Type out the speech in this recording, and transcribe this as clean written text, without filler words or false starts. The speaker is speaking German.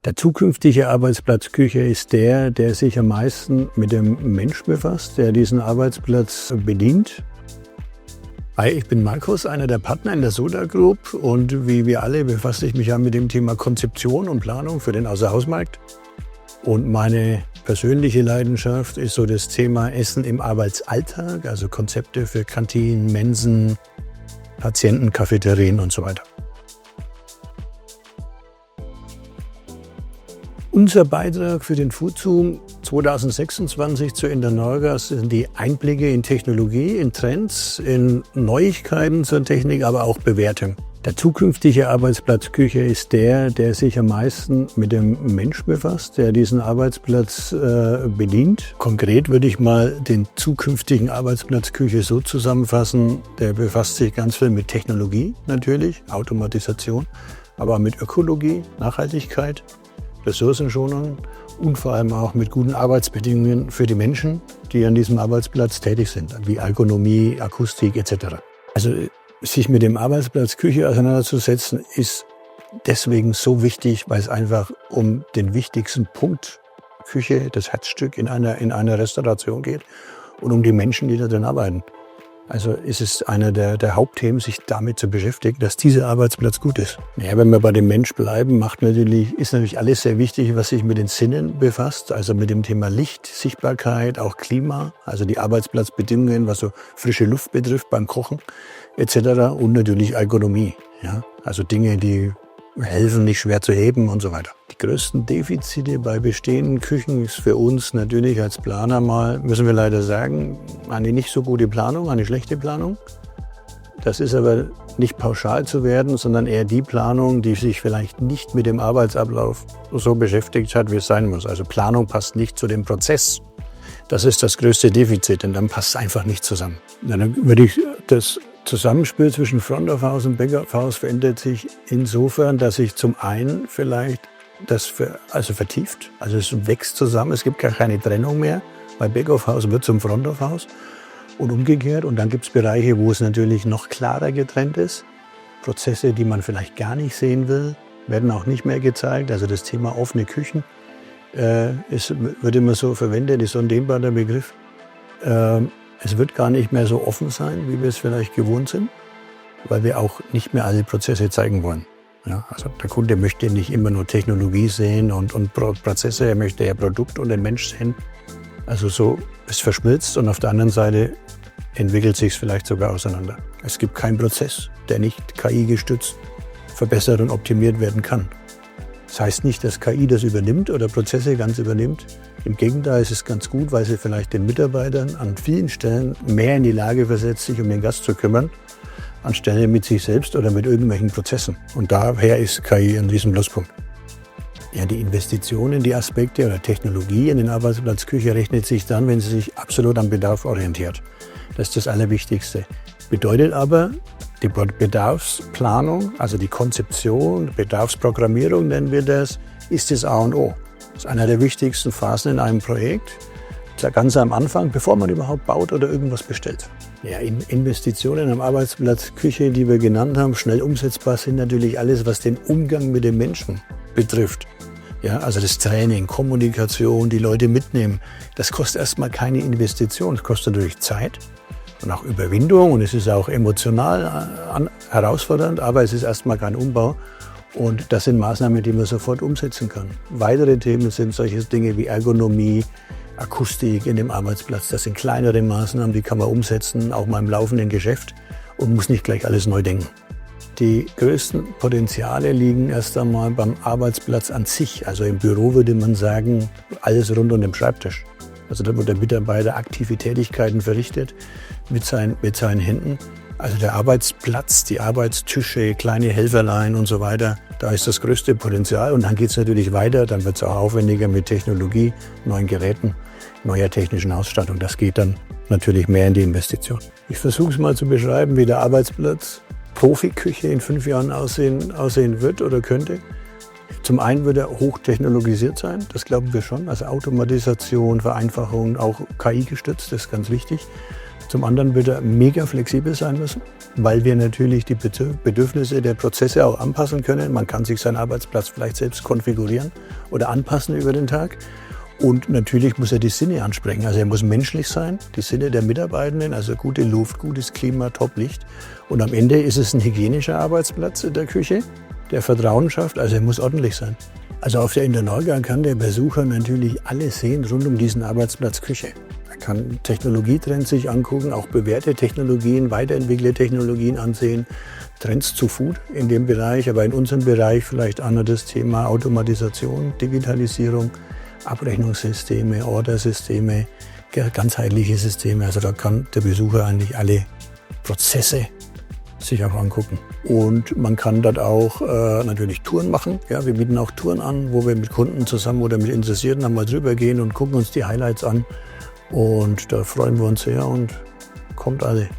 Der zukünftige Arbeitsplatz Küche ist der sich am meisten mit dem Mensch befasst, der diesen Arbeitsplatz bedient. Hi, ich bin Markus, einer der Partner in der Soda Group, und wie wir alle befasse ich mich ja mit dem Thema Konzeption und Planung für den Außerhausmarkt. Und meine persönliche Leidenschaft ist so das Thema Essen im Arbeitsalltag, also Konzepte für Kantinen, Mensen, Patienten, Cafeterien und so weiter. Unser Beitrag für den Foodzoom 2026 zu Internorgas sind die Einblicke in Technologie, in Trends, in Neuigkeiten zur Technik, aber auch Bewertung. Der zukünftige Arbeitsplatz Küche ist der sich am meisten mit dem Mensch befasst, der diesen Arbeitsplatz bedient. Konkret würde ich mal den zukünftigen Arbeitsplatz Küche so zusammenfassen: Der befasst sich ganz viel mit Technologie natürlich, Automatisation, aber auch mit Ökologie, Nachhaltigkeit, Ressourcenschonung und vor allem auch mit guten Arbeitsbedingungen für die Menschen, die an diesem Arbeitsplatz tätig sind, wie Ergonomie, Akustik etc. Also sich mit dem Arbeitsplatz Küche auseinanderzusetzen, ist deswegen so wichtig, weil es einfach um den wichtigsten Punkt Küche, das Herzstück in einer Restauration geht, und um die Menschen, die da drin arbeiten. Also ist es einer der Hauptthemen, sich damit zu beschäftigen, dass dieser Arbeitsplatz gut ist. Ja, wenn wir bei dem Mensch bleiben, ist natürlich alles sehr wichtig, was sich mit den Sinnen befasst, also mit dem Thema Licht, Sichtbarkeit, auch Klima, also die Arbeitsplatzbedingungen, was so frische Luft betrifft beim Kochen etc. und natürlich Ergonomie, ja, also Dinge, die helfen, nicht schwer zu heben und so weiter. Die größten Defizite bei bestehenden Küchen ist für uns natürlich als Planer mal, müssen wir leider sagen, eine nicht so gute Planung, eine schlechte Planung. Das ist aber nicht pauschal zu werden, sondern eher die Planung, die sich vielleicht nicht mit dem Arbeitsablauf so beschäftigt hat, wie es sein muss. Also Planung passt nicht zu dem Prozess. Das ist das größte Defizit, und dann passt es einfach nicht zusammen. Dann würde ich das Zusammenspiel zwischen Front of House und Back of House verändert sich insofern, dass sich zum einen vielleicht das vertieft, also es wächst zusammen, es gibt gar keine Trennung mehr. Bei Back of House wird zum Front of House und umgekehrt. Und dann gibt es Bereiche, wo es natürlich noch klarer getrennt ist. Prozesse, die man vielleicht gar nicht sehen will, werden auch nicht mehr gezeigt. Also das Thema offene Küchen wird immer so verwendet, ist so ein dehnbarer Begriff. Es wird gar nicht mehr so offen sein, wie wir es vielleicht gewohnt sind, weil wir auch nicht mehr alle Prozesse zeigen wollen. Ja, also der Kunde möchte nicht immer nur Technologie sehen und Prozesse, er möchte ja Produkt und den Mensch sehen. Also so, es verschmilzt, und auf der anderen Seite entwickelt sich es vielleicht sogar auseinander. Es gibt keinen Prozess, der nicht KI-gestützt verbessert und optimiert werden kann. Das heißt nicht, dass KI das übernimmt oder Prozesse ganz übernimmt. Im Gegenteil, es ist ganz gut, weil sie vielleicht den Mitarbeitern an vielen Stellen mehr in die Lage versetzt, sich um den Gast zu kümmern, anstelle mit sich selbst oder mit irgendwelchen Prozessen. Und daher ist KI an diesem Pluspunkt. Ja, die Investition in die Aspekte oder Technologie in den Arbeitsplatz Küche rechnet sich dann, wenn sie sich absolut am Bedarf orientiert. Das ist das Allerwichtigste. Bedeutet aber, die Bedarfsplanung, also die Konzeption, Bedarfsprogrammierung nennen wir das, ist das A und O. Das ist einer der wichtigsten Phasen in einem Projekt, ganz am Anfang, bevor man überhaupt baut oder irgendwas bestellt. Ja, Investitionen am Arbeitsplatz Küche, die wir genannt haben, schnell umsetzbar sind natürlich alles, was den Umgang mit den Menschen betrifft. Ja, also das Training, Kommunikation, die Leute mitnehmen, das kostet erstmal keine Investition. Es kostet natürlich Zeit und auch Überwindung, und es ist auch emotional herausfordernd, aber es ist erstmal kein Umbau. Und das sind Maßnahmen, die man sofort umsetzen kann. Weitere Themen sind solche Dinge wie Ergonomie, Akustik in dem Arbeitsplatz. Das sind kleinere Maßnahmen, die kann man umsetzen, auch mal im laufenden Geschäft, und muss nicht gleich alles neu denken. Die größten Potenziale liegen erst einmal beim Arbeitsplatz an sich. Also im Büro würde man sagen, alles rund um den Schreibtisch. Also da, wo der Mitarbeiter aktive Tätigkeiten verrichtet mit seinen Händen. Also der Arbeitsplatz, die Arbeitstische, kleine Helferlein und so weiter, da ist das größte Potenzial. Und dann geht es natürlich weiter, dann wird es auch aufwendiger mit Technologie, neuen Geräten, neuer technischen Ausstattung. Das geht dann natürlich mehr in die Investition. Ich versuche es mal zu beschreiben, wie der Arbeitsplatz Profiküche in 5 Jahren aussehen wird oder könnte. Zum einen wird er hochtechnologisiert sein, das glauben wir schon. Also Automatisation, Vereinfachung, auch KI gestützt, das ist ganz wichtig. Zum anderen wird er mega flexibel sein müssen, weil wir natürlich die Bedürfnisse der Prozesse auch anpassen können. Man kann sich seinen Arbeitsplatz vielleicht selbst konfigurieren oder anpassen über den Tag. Und natürlich muss er die Sinne ansprechen. Also er muss menschlich sein, die Sinne der Mitarbeitenden, also gute Luft, gutes Klima, Top-Licht. Und am Ende ist es ein hygienischer Arbeitsplatz in der Küche, der Vertrauen schafft. Also er muss ordentlich sein. Also auf der Internorga kann der Besucher natürlich alles sehen rund um diesen Arbeitsplatz Küche. Er kann Technologietrends sich angucken, auch bewährte Technologien, weiterentwickelte Technologien ansehen, Trends zu Food in dem Bereich, aber in unserem Bereich vielleicht anderes Thema Automatisation, Digitalisierung, Abrechnungssysteme, Ordersysteme, ganzheitliche Systeme. Also da kann der Besucher eigentlich alle Prozesse sich auch angucken. Und man kann dort auch natürlich Touren machen. Ja, wir bieten auch Touren an, wo wir mit Kunden zusammen oder mit Interessierten einmal drüber gehen und gucken uns die Highlights an. Und da freuen wir uns sehr und kommt alle.